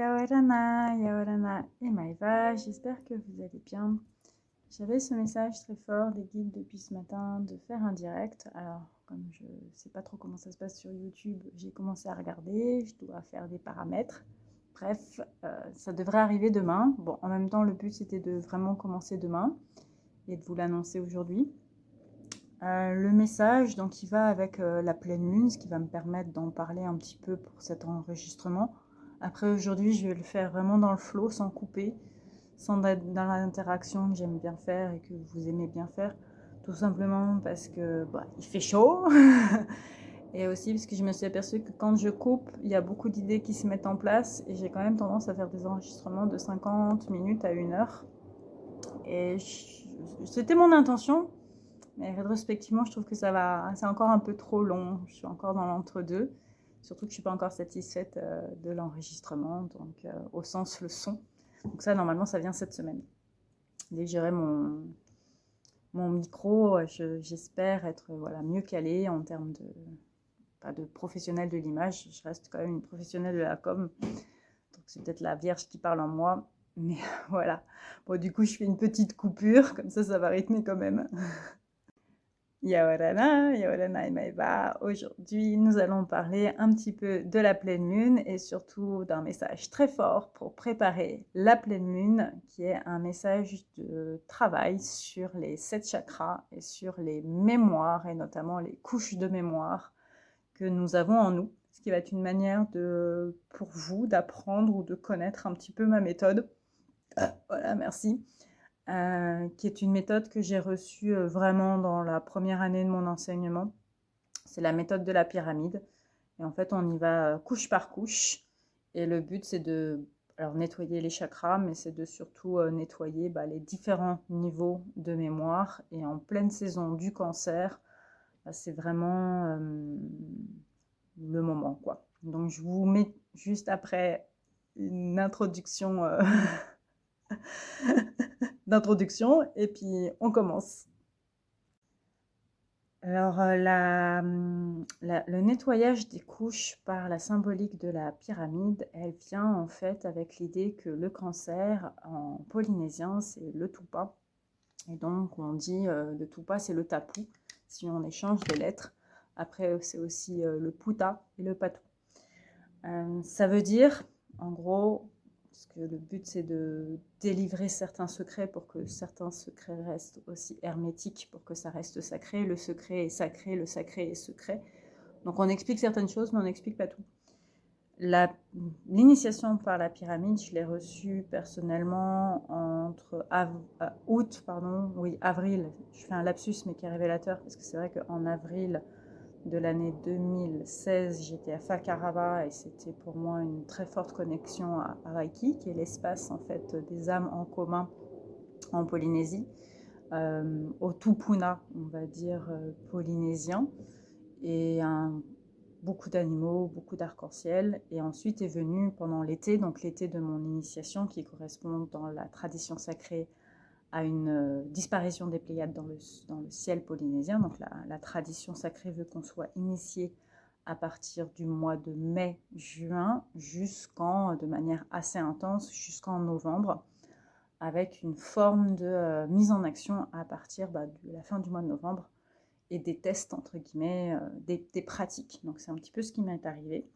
Yaorana, Yaorana et Maëva, j'espère que vous allez bien. J'avais ce message très fort des guides depuis ce matin de faire un direct. Alors, comme je ne sais pas trop comment ça se passe sur YouTube, j'ai commencé à regarder, je dois faire des paramètres. Bref, ça devrait arriver demain. Bon, en même temps, le but c'était de vraiment commencer demain et de vous l'annoncer aujourd'hui. Le message, donc, il va avec la pleine lune, ce qui va me permettre d'en parler un petit peu pour cet enregistrement. Après, aujourd'hui, je vais le faire vraiment dans le flow, sans couper, sans être dans l'interaction que j'aime bien faire et que vous aimez bien faire. Tout simplement parce que il fait chaud. Et aussi parce que je me suis aperçue que quand je coupe, il y a beaucoup d'idées qui se mettent en place. Et j'ai quand même tendance à faire des enregistrements de 50 minutes à 1 heure. Et c'était mon intention. Mais rétrospectivement, je trouve que ça va, c'est encore un peu trop long. Je suis encore dans l'entre-deux. Surtout que je ne suis pas encore satisfaite de l'enregistrement, donc au sens le son. Donc ça, normalement, ça vient cette semaine. Dès que j'aurai mon micro, j'espère être mieux calée en termes de, pas de professionnel de l'image. Je reste quand même une professionnelle de la com. Donc c'est peut-être la vierge qui parle en moi. Mais voilà. Bon, du coup, je fais une petite coupure. Comme ça va rythmer quand même. Yaorana, Yaorana et Maëva. Aujourd'hui, nous allons parler un petit peu de la pleine lune et surtout d'un message très fort pour préparer la pleine lune, qui est un message de travail sur les 7 chakras et sur les mémoires et notamment les couches de mémoire que nous avons en nous. Ce qui va être une manière pour vous d'apprendre ou de connaître un petit peu ma méthode. Voilà, merci. Qui est une méthode que j'ai reçue vraiment dans la première année de mon enseignement. C'est la méthode de la pyramide. Et en fait, on y va couche par couche. Et le but, c'est de nettoyer les chakras, mais c'est de surtout nettoyer les différents niveaux de mémoire. Et en pleine saison du cancer, c'est vraiment le moment, quoi. Donc, je vous mets juste après une introduction d'introduction et puis on commence. Alors, le nettoyage des couches par la symbolique de la pyramide, elle vient en fait avec l'idée que le cancer en polynésien, c'est le tupa. Et donc, on dit le tupa, c'est le tapu, si on échange les lettres. Après, c'est aussi le puta et le patu. Ça veut dire, en gros, parce que le but c'est de délivrer certains secrets pour que certains secrets restent aussi hermétiques, pour que ça reste sacré. Le secret est sacré, le sacré est secret. Donc on explique certaines choses, mais on n'explique pas tout. L'initiation par la pyramide, je l'ai reçue personnellement entre avril. Je fais un lapsus, mais qui est révélateur, parce que c'est vrai qu'en avril de l'année 2016, j'étais à Fakarava et c'était pour moi une très forte connexion à Reiki, qui est l'espace en fait des âmes en commun en Polynésie, au Tupuna, on va dire polynésien, et beaucoup d'animaux, beaucoup d'arc-en-ciel. Et ensuite est venu pendant l'été, donc l'été de mon initiation, qui correspond dans la tradition sacrée à une disparition des Pléiades dans le ciel polynésien. Donc la tradition sacrée veut qu'on soit initié à partir du mois de mai-juin de manière assez intense, jusqu'en novembre, avec une forme de mise en action à partir de la fin du mois de novembre et des tests, entre guillemets, des pratiques. Donc c'est un petit peu ce qui m'est arrivé.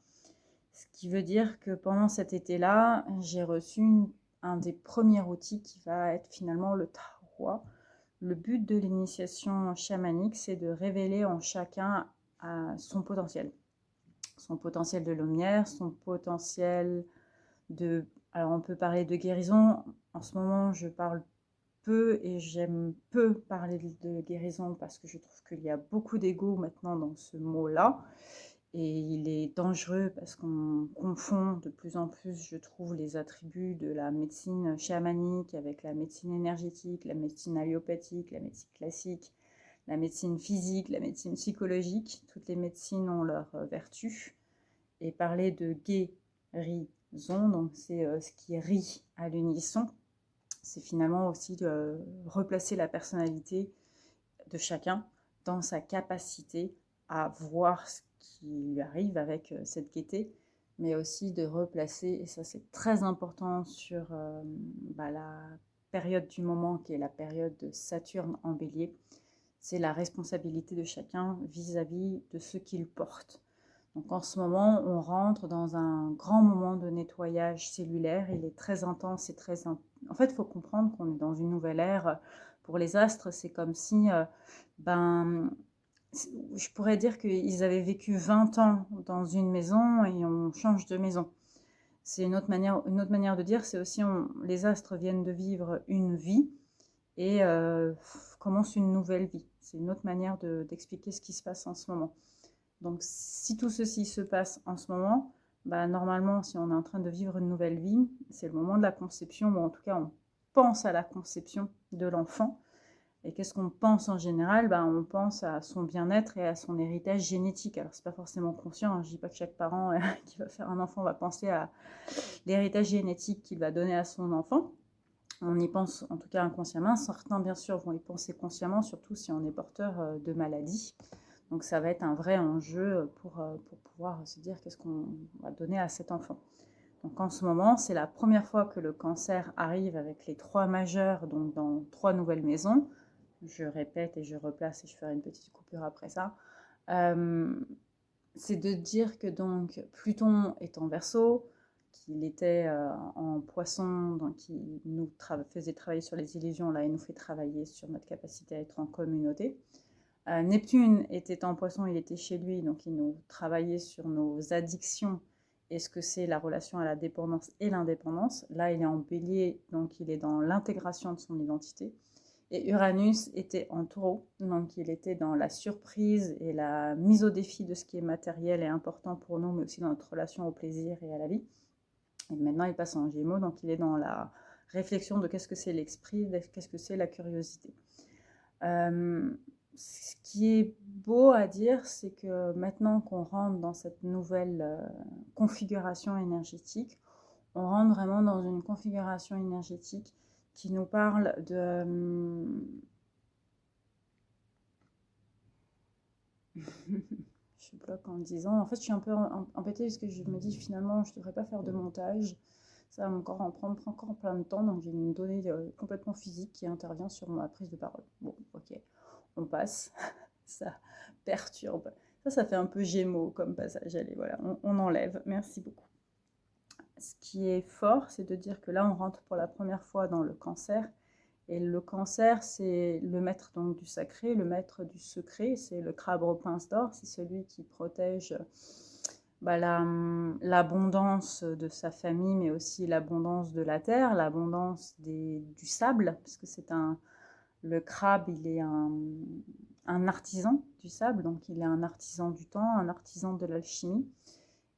Ce qui veut dire que pendant cet été-là, j'ai reçu un des premiers outils qui va être finalement le Taroua. Le but de l'initiation chamanique, c'est de révéler en chacun son potentiel. Son potentiel de lumière, son potentiel de... Alors on peut parler de guérison. En ce moment, je parle peu et j'aime peu parler de guérison parce que je trouve qu'il y a beaucoup d'ego maintenant dans ce mot-là. Et il est dangereux parce qu'on confond de plus en plus, je trouve, les attributs de la médecine chamanique avec la médecine énergétique, la médecine allopathique, la médecine classique, la médecine physique, la médecine psychologique. Toutes les médecines ont leurs vertus. Et parler de guérison, donc c'est ce qui rit à l'unisson, c'est finalement aussi de replacer la personnalité de chacun dans sa capacité à voir ce qui lui arrive avec cette gaieté, mais aussi de replacer, et ça c'est très important sur la période du moment qui est la période de Saturne en Bélier, c'est la responsabilité de chacun vis-à-vis de ce qu'il porte. Donc en ce moment, on rentre dans un grand moment de nettoyage cellulaire. Il est très intense et très... En fait, il faut comprendre qu'on est dans une nouvelle ère. Pour les astres, c'est comme si... je pourrais dire qu'ils avaient vécu 20 ans dans une maison et on change de maison. C'est une autre manière de dire, c'est aussi les astres viennent de vivre une vie et commencent une nouvelle vie. C'est une autre manière d'expliquer ce qui se passe en ce moment. Donc, si tout ceci se passe en ce moment, normalement, si on est en train de vivre une nouvelle vie, c'est le moment de la conception, ou en tout cas, on pense à la conception de l'enfant. Et qu'est-ce qu'on pense en général? On pense à son bien-être et à son héritage génétique. Alors, c'est pas forcément conscient, hein. Je dis pas que chaque parent qui va faire un enfant va penser à l'héritage génétique qu'il va donner à son enfant. On y pense en tout cas inconsciemment. Certains, bien sûr, vont y penser consciemment, surtout si on est porteur de maladies. Donc ça va être un vrai enjeu pour pouvoir se dire qu'est-ce qu'on va donner à cet enfant. Donc en ce moment, c'est la première fois que le cancer arrive avec les 3 majeurs, donc dans 3 nouvelles maisons. Je répète et je replace et je ferai une petite coupure après ça. C'est de dire que donc Pluton est en Verseau, qu'il était en Poisson, donc il nous faisait travailler sur les illusions, là il nous fait travailler sur notre capacité à être en communauté. Neptune était en Poisson, il était chez lui, donc il nous travaillait sur nos addictions et ce que c'est la relation à la dépendance et l'indépendance. Là, il est en Bélier, donc il est dans l'intégration de son identité. Et Uranus était en Taureau, donc il était dans la surprise et la mise au défi de ce qui est matériel et important pour nous, mais aussi dans notre relation au plaisir et à la vie. Et maintenant, il passe en Gémeaux, donc il est dans la réflexion de qu'est-ce que c'est l'esprit, qu'est-ce que c'est la curiosité. Ce qui est beau à dire, c'est que maintenant qu'on rentre dans cette nouvelle configuration énergétique, on rentre vraiment dans une configuration énergétique qui nous parle de... je bloque en disant... En fait, je suis un peu embêtée parce que je me dis finalement, je ne devrais pas faire de montage. Ça va encore prendre encore plein de temps, donc j'ai une donnée complètement physique qui intervient sur ma prise de parole. Bon, ok, on passe. Ça perturbe. Ça fait un peu Gémeaux comme passage. Allez, voilà, on enlève. Merci beaucoup. Ce qui est fort, c'est de dire que là, on rentre pour la première fois dans le Cancer. Et le Cancer, c'est le maître donc du sacré, le maître du secret. C'est le crabe aux pinces d'or. C'est celui qui protège l'abondance de sa famille, mais aussi l'abondance de la terre, l'abondance du sable, parce que le crabe, il est un artisan du sable, donc il est un artisan du temps, un artisan de l'alchimie.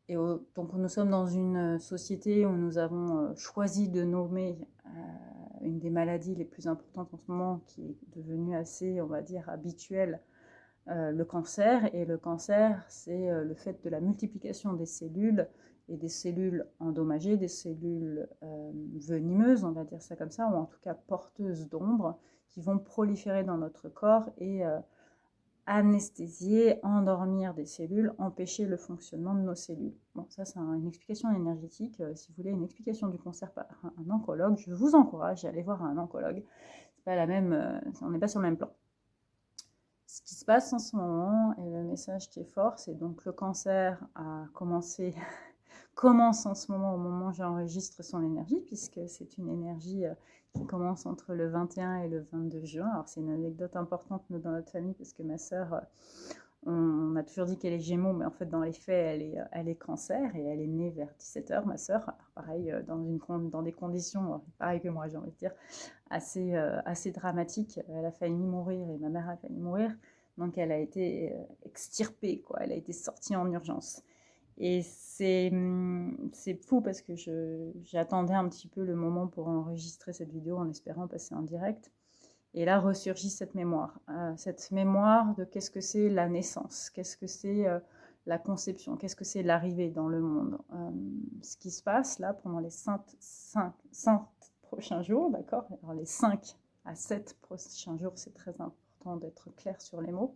Et donc nous sommes dans une société où nous avons choisi de nommer une des maladies les plus importantes en ce moment, qui est devenue assez, on va dire, habituelle, le cancer. Et le cancer, c'est le fait de la multiplication des cellules, et des cellules endommagées, des cellules venimeuses, on va dire ça comme ça, ou en tout cas porteuses d'ombre, qui vont proliférer dans notre corps et anesthésier, endormir des cellules, empêcher le fonctionnement de nos cellules. Bon, ça c'est une explication énergétique. Si vous voulez une explication du cancer par un oncologue, je vous encourage à aller voir un oncologue. C'est pas la même, on n'est pas sur le même plan. Ce qui se passe en ce moment, et le message qui est fort, c'est donc le cancer a commence en ce moment, au moment où j'enregistre son énergie, puisque c'est une énergie qui commence entre le 21 et le 22 juin. Alors c'est une anecdote importante nous, dans notre famille, parce que ma sœur, on a toujours dit qu'elle est Gémeaux, mais en fait dans les faits elle est Cancer, et elle est née vers 17h, ma sœur, pareil dans des conditions, pareil que moi j'ai envie de dire, assez dramatiques. Elle a failli mourir et ma mère a failli mourir, donc elle a été extirpée, quoi. Elle a été sortie en urgence. Et c'est fou parce que j'attendais un petit peu le moment pour enregistrer cette vidéo en espérant passer en direct. Et là ressurgit cette mémoire de qu'est-ce que c'est la naissance, qu'est-ce que c'est la conception, qu'est-ce que c'est l'arrivée dans le monde. Ce qui se passe là pendant les 5 prochains jours, d'accord. Alors les 5 à 7 prochains jours, c'est très important d'être clair sur les mots.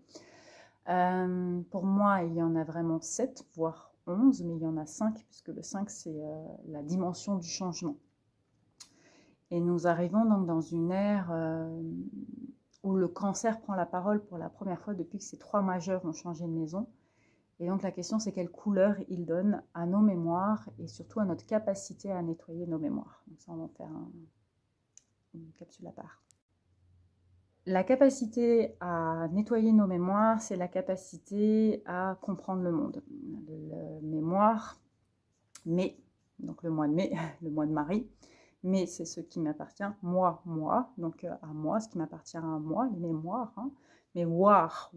Pour moi, il y en a vraiment 7, voire 11, mais il y en a 5, puisque le 5, c'est la dimension du changement. Et nous arrivons donc dans une ère où le cancer prend la parole pour la première fois depuis que ces 3 majeurs ont changé de maison. Et donc la question, c'est quelle couleur il donne à nos mémoires et surtout à notre capacité à nettoyer nos mémoires. Donc ça, on va en faire une capsule à part. La capacité à nettoyer nos mémoires, c'est la capacité à comprendre le monde. La mémoire, mai, donc le mois de mai, le mois de Marie, mais c'est ce qui m'appartient, moi, donc à moi, ce qui m'appartient à moi, les mémoires, hein. Mais war,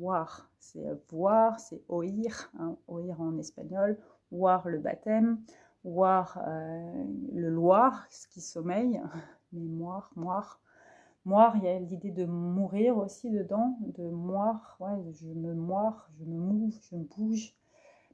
c'est voir, c'est oír, hein, oír en espagnol, war le baptême, war le loir, ce qui sommeille, mémoire, moire, il y a l'idée de mourir aussi dedans, de moire, ouais, je me mouve, je me bouge.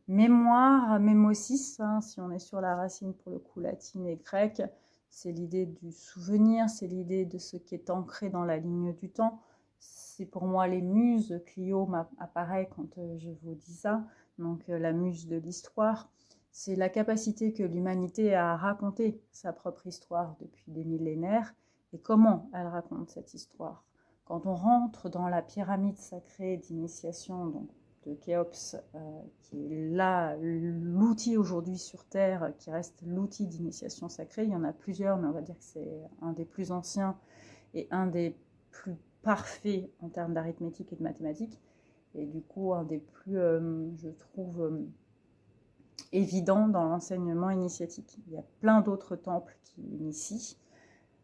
Mémoire, mémosis, hein, si on est sur la racine pour le coup latine et grecque, c'est l'idée du souvenir, c'est l'idée de ce qui est ancré dans la ligne du temps. C'est pour moi les muses, Clio apparaît quand je vous dis ça, donc la muse de l'histoire. C'est la capacité que l'humanité a à raconter sa propre histoire depuis des millénaires et comment elle raconte cette histoire. Quand on rentre dans la pyramide sacrée d'initiation, donc de Khéops, qui est là l'outil aujourd'hui sur Terre, qui reste l'outil d'initiation sacrée. Il y en a plusieurs, mais on va dire que c'est un des plus anciens et un des plus parfaits en termes d'arithmétique et de mathématiques. Et du coup, un des plus, je trouve, évidents dans l'enseignement initiatique. Il y a plein d'autres temples qui initient.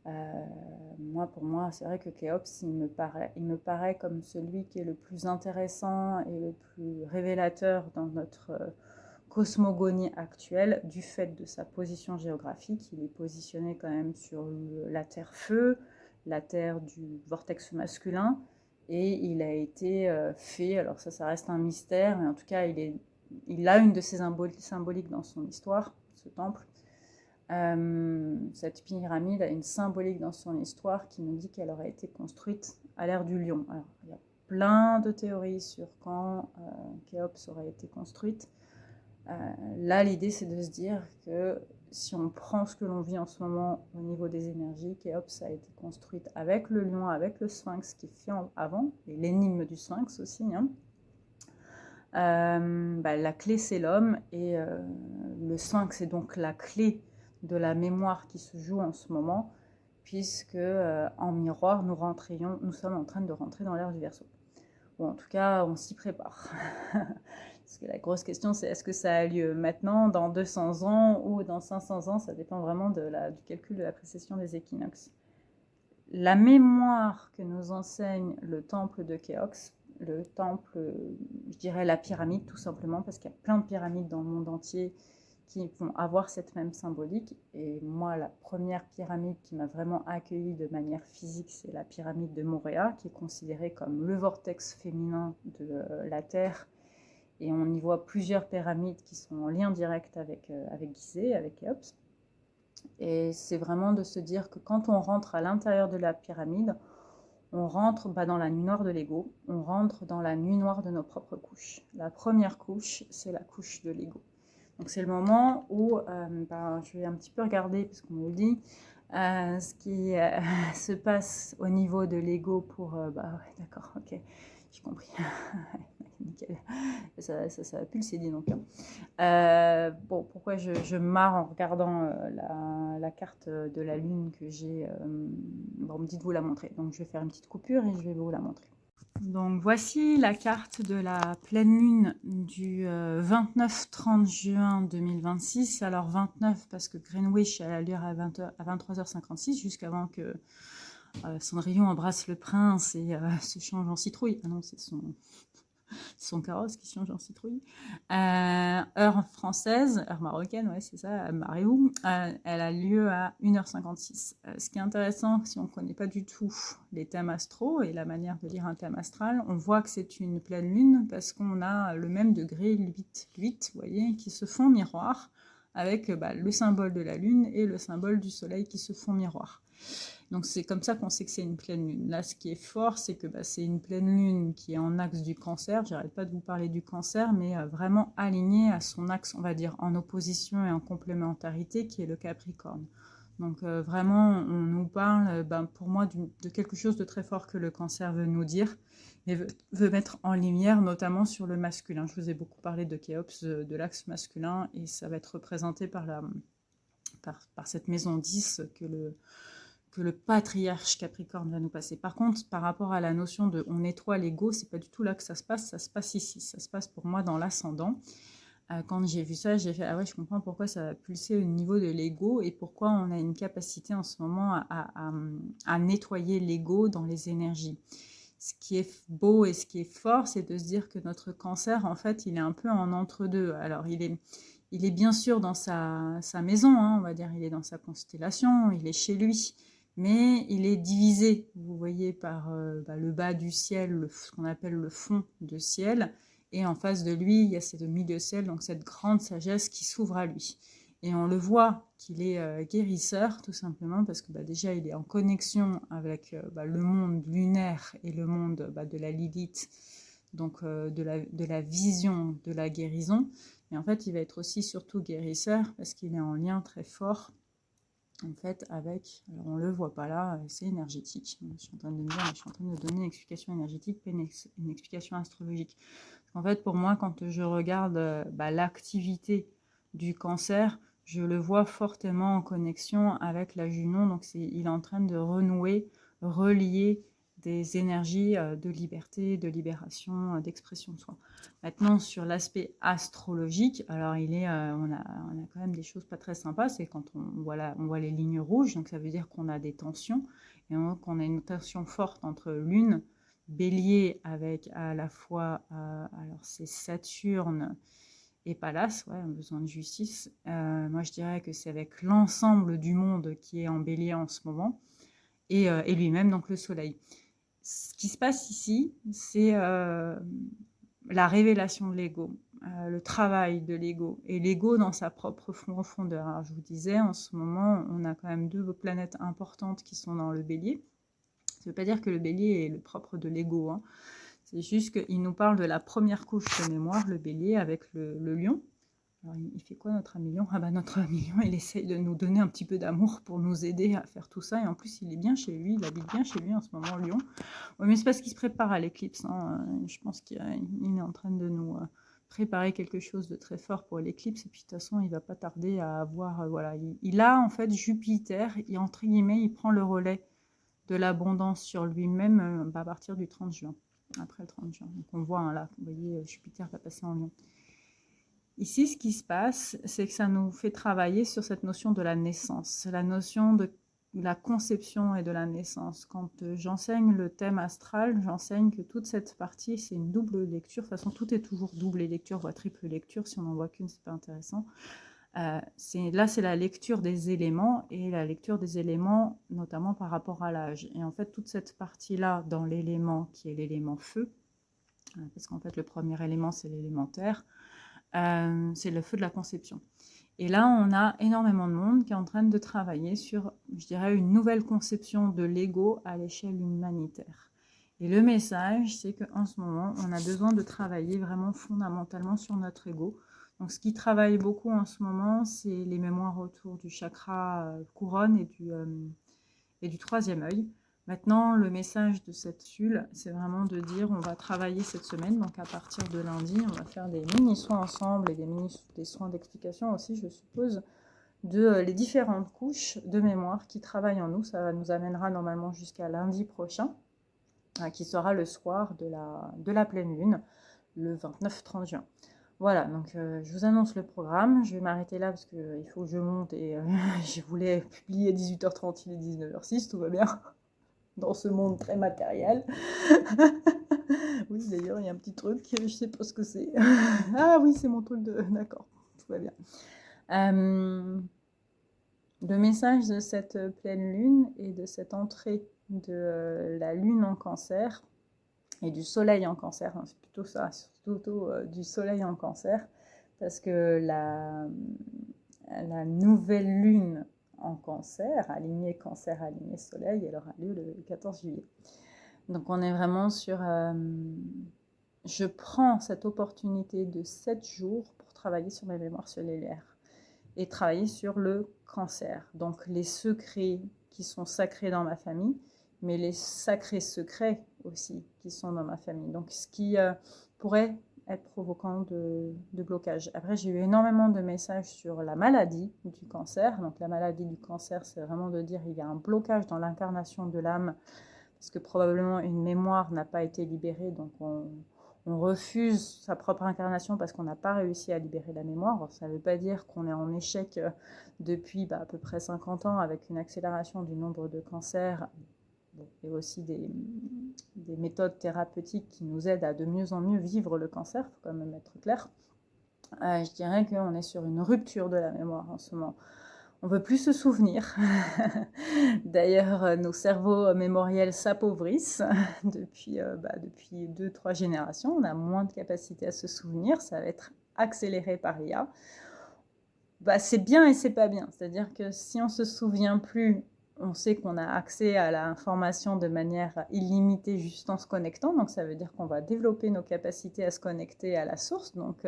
Pour moi, c'est vrai que Khéops, il me paraît comme celui qui est le plus intéressant et le plus révélateur dans notre cosmogonie actuelle, du fait de sa position géographique. Il est positionné quand même sur la Terre-Feu, la Terre du vortex masculin, et il a été fait, alors ça reste un mystère, mais en tout cas, il a une de ses symboliques dans son histoire, ce temple. Cette pyramide a une symbolique dans son histoire qui nous dit qu'elle aurait été construite à l'ère du lion. Alors, il y a plein de théories sur quand Khéops aurait été construite. Là, l'idée, c'est de se dire que si on prend ce que l'on vit en ce moment au niveau des énergies, Khéops a été construite avec le lion, avec le sphinx qui est fait avant, et l'énigme du sphinx aussi, hein. La clé, c'est l'homme, et le sphinx est donc la clé de la mémoire qui se joue en ce moment, puisque en miroir, nous sommes en train de rentrer dans l'ère du Verseau. Bon, en tout cas, on s'y prépare. Parce que la grosse question, c'est est-ce que ça a lieu maintenant, dans 200 ans ou dans 500 ans? Ça dépend vraiment du calcul de la précession des équinoxes. La mémoire que nous enseigne le temple de Khéops, le temple, je dirais la pyramide tout simplement, parce qu'il y a plein de pyramides dans le monde entier qui vont avoir cette même symbolique. Et moi, la première pyramide qui m'a vraiment accueillie de manière physique, c'est la pyramide de Moorea, qui est considérée comme le vortex féminin de la Terre. Et on y voit plusieurs pyramides qui sont en lien direct avec Gizeh, avec Khéops. Et c'est vraiment de se dire que quand on rentre à l'intérieur de la pyramide, on rentre dans la nuit noire de l'ego, on rentre dans la nuit noire de nos propres couches. La première couche, c'est la couche de l'ego. Donc c'est le moment où je vais un petit peu regarder, parce qu'on me le dit, ce qui se passe au niveau de l'ego pour... ouais, d'accord, ok, j'ai compris. Nickel. Ça va pulser, dis donc. Pourquoi je marre en regardant la carte de la Lune que j'ai... on me dit de vous la montrer. Donc je vais faire une petite coupure et je vais vous la montrer. Donc voici la carte de la pleine lune du 29-30 juin 2026. Alors 29 parce que Greenwich elle a lieu à 23h56, jusqu'avant que Cendrillon embrasse le prince et se change en citrouille. Ah non, c'est son carrosse qui change en citrouille. Heure française, heure marocaine, ouais, c'est ça, Mariou, elle a lieu à 1h56. Ce qui est intéressant, si on ne connaît pas du tout les thèmes astraux et la manière de lire un thème astral, on voit que c'est une pleine lune parce qu'on a le même degré 8, vous voyez, qui se font miroir avec le symbole de la lune et le symbole du soleil qui se font miroir. Donc c'est comme ça qu'on sait que c'est une pleine lune. Là, ce qui est fort, c'est que c'est une pleine lune qui est en axe du Cancer. J'arrête pas de vous parler du Cancer, mais vraiment alignée à son axe, on va dire, en opposition et en complémentarité, qui est le Capricorne. Donc vraiment, on nous parle, pour moi, de quelque chose de très fort que le Cancer veut nous dire et veut mettre en lumière, notamment sur le masculin. Je vous ai beaucoup parlé de Khéops, de l'axe masculin, et ça va être représenté par cette maison 10 que le patriarche Capricorne va nous passer. Par contre, par rapport à la notion de on nettoie l'ego, c'est pas du tout là que ça se passe ici. Ça se passe pour moi dans l'ascendant. Quand j'ai vu ça, j'ai fait ah ouais, je comprends pourquoi ça va pulser au niveau de l'ego et pourquoi on a une capacité en ce moment à nettoyer l'ego dans les énergies. Ce qui est beau et ce qui est fort, c'est de se dire que notre Cancer, en fait, il est un peu en entre-deux. Alors, il est bien sûr dans sa maison, hein, on va dire, il est dans sa constellation, il est chez lui, mais il est divisé, vous voyez, par le bas du ciel, ce qu'on appelle le fond de ciel, et en face de lui, il y a ce milieu ciel, donc cette grande sagesse qui s'ouvre à lui. Et on le voit qu'il est guérisseur, tout simplement, parce que déjà, il est en connexion avec le monde lunaire et le monde de la Lilith, donc de la vision de la guérison. Et en fait, il va être aussi surtout guérisseur, parce qu'il est en lien très fort, en fait, avec... Alors, on ne le voit pas là, c'est énergétique. Je suis en train de me dire, je suis en train de donner une explication énergétique, pas une explication astrologique. En fait, pour moi, quand je regarde l'activité du Cancer, je le vois fortement en connexion avec la Junon. Donc, il est en train de renouer, relier des énergies de liberté, de libération, d'expression de soi. Maintenant, sur l'aspect astrologique, alors on a quand même des choses pas très sympas. C'est quand on voit les lignes rouges, donc ça veut dire qu'on a des tensions. Et qu'on a une tension forte entre Lune, Bélier avec à la fois, alors c'est Saturne et Pallas, ouais, besoin de justice. Moi je dirais que c'est avec l'ensemble du monde qui est en Bélier en ce moment, et lui-même, donc le Soleil. Ce qui se passe ici, c'est la révélation de l'ego, le travail de l'ego, et l'ego dans sa propre profondeur. Alors je vous disais, en ce moment, on a quand même 2 planètes importantes qui sont dans le Bélier. Ça ne veut pas dire que le Bélier est le propre de l'ego, hein. C'est juste qu'il nous parle de la première couche de mémoire, le Bélier, avec le Lion. Alors, il fait quoi notre ami Lion ? Notre ami Lion, il essaye de nous donner un petit peu d'amour pour nous aider à faire tout ça. Et en plus, il est bien chez lui, il habite bien chez lui en ce moment, Lion. Oui, mais c'est parce qu'il se prépare à l'éclipse, hein. Je pense qu'il est en train de nous préparer quelque chose de très fort pour l'éclipse. Et puis, de toute façon, il ne va pas tarder à avoir... voilà, il a en fait Jupiter, et entre guillemets, il prend le relais de l'abondance sur lui-même à partir du 30 juin, après le 30 juin. Donc on voit hein, là, vous voyez, Jupiter va passer en Lion. Ici, ce qui se passe, c'est que ça nous fait travailler sur cette notion de la naissance, la notion de la conception et de la naissance. Quand j'enseigne le thème astral, j'enseigne que toute cette partie, c'est une double lecture. De toute façon, tout est toujours double lecture, voire triple lecture. Si on n'en voit qu'une, c'est pas intéressant. Là, c'est la lecture des éléments, et la lecture des éléments, notamment par rapport à l'âge. Et en fait, toute cette partie-là, dans l'élément qui est l'élément feu, parce qu'en fait, le premier élément, c'est l'élémentaire, c'est le feu de la conception. Et là, on a énormément de monde qui est en train de travailler sur, je dirais, une nouvelle conception de l'ego à l'échelle humanitaire. Et le message, c'est qu'en ce moment, on a besoin de travailler vraiment fondamentalement sur notre ego. Donc, ce qui travaille beaucoup en ce moment, c'est les mémoires autour du chakra couronne et du troisième œil. Maintenant, le message de cette tulle, c'est vraiment de dire on va travailler cette semaine. Donc, à partir de lundi, on va faire des mini-soins ensemble et des soins d'explication aussi, je suppose, de les différentes couches de mémoire qui travaillent en nous. Ça nous amènera normalement jusqu'à lundi prochain, qui sera le soir de la pleine lune, le 29-30 juin. Voilà, donc je vous annonce le programme. Je vais m'arrêter là parce qu'il faut que je monte et je voulais publier 18h30, il est 19h06, tout va bien dans ce monde très matériel. Oui, d'ailleurs, il y a un petit truc, je sais pas ce que c'est. Ah oui, c'est mon truc de... D'accord, tout va bien. Le message de cette pleine lune et de cette entrée de la lune en cancer et du soleil en cancer, hein, c'est plutôt ça, plutôt du soleil en cancer, parce que la nouvelle lune en Cancer, aligné Cancer, aligné Soleil, elle aura lieu le 14 juillet. Donc on est vraiment sur... je prends cette opportunité de 7 jours pour travailler sur mes mémoires cellulaires et travailler sur le cancer. Donc les secrets qui sont sacrés dans ma famille, mais les sacrés secrets aussi qui sont dans ma famille. Donc ce qui pourrait être provoquant de blocage. Après, j'ai eu énormément de messages sur la maladie du cancer. Donc la maladie du cancer, c'est vraiment de dire qu'il y a un blocage dans l'incarnation de l'âme, parce que probablement une mémoire n'a pas été libérée, donc on refuse sa propre incarnation parce qu'on n'a pas réussi à libérer la mémoire. Ça ne veut pas dire qu'on est en échec depuis à peu près 50 ans, avec une accélération du nombre de cancers et aussi des méthodes thérapeutiques qui nous aident à de mieux en mieux vivre le cancer, il faut quand même être clair. Je dirais qu'on est sur une rupture de la mémoire en ce moment. On ne veut plus se souvenir. D'ailleurs, nos cerveaux mémoriels s'appauvrissent depuis 2-3 générations. On a moins de capacité à se souvenir. Ça va être accéléré par l'IA. C'est bien et c'est pas bien. C'est-à-dire que si on ne se souvient plus, on sait qu'on a accès à l'information de manière illimitée juste en se connectant. Donc ça veut dire qu'on va développer nos capacités à se connecter à la source. Donc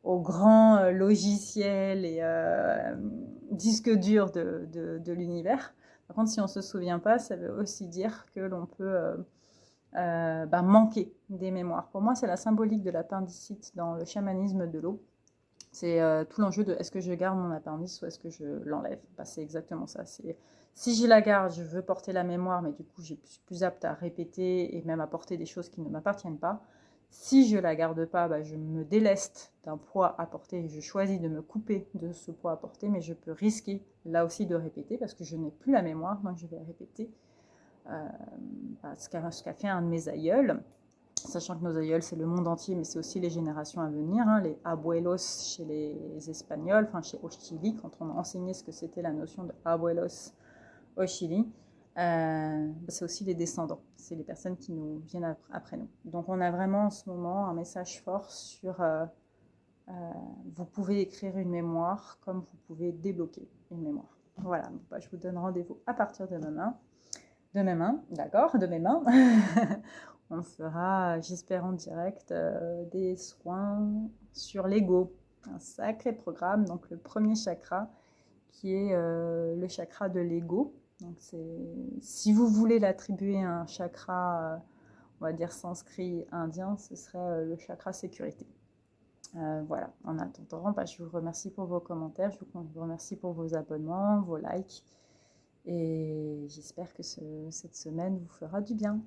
aux grands logiciels et disques durs de l'univers. Par contre, si on ne se souvient pas, ça veut aussi dire que l'on peut manquer des mémoires. Pour moi, c'est la symbolique de l'appendicite dans le chamanisme de l'eau. C'est tout l'enjeu de est-ce que je garde mon appendice ou est-ce que je l'enlève. C'est exactement ça. Si je la garde, je veux porter la mémoire, mais du coup, je suis plus apte à répéter et même à porter des choses qui ne m'appartiennent pas. Si je ne la garde pas, je me déleste d'un poids à porter. Je choisis de me couper de ce poids à porter, mais je peux risquer là aussi de répéter parce que je n'ai plus la mémoire, donc je vais répéter ce qu'a fait un de mes aïeuls. Sachant que nos aïeuls, c'est le monde entier, mais c'est aussi les générations à venir, les abuelos chez les Espagnols, au Chili, quand on a enseigné ce que c'était la notion de abuelos au Chili, c'est aussi les descendants, c'est les personnes qui nous viennent après nous. Donc on a vraiment en ce moment un message fort sur vous pouvez écrire une mémoire comme vous pouvez débloquer une mémoire. Voilà, je vous donne rendez-vous à partir de demain. De mes mains, d'accord, de mes mains. On fera, j'espère en direct, des soins sur l'ego. Un sacré programme. Donc le premier chakra qui est le chakra de l'ego. Donc si vous voulez l'attribuer à un chakra, on va dire sanskrit indien, ce serait le chakra sécurité. Voilà, en attendant, je vous remercie pour vos commentaires, je vous remercie pour vos abonnements, vos likes. Et j'espère que cette semaine vous fera du bien.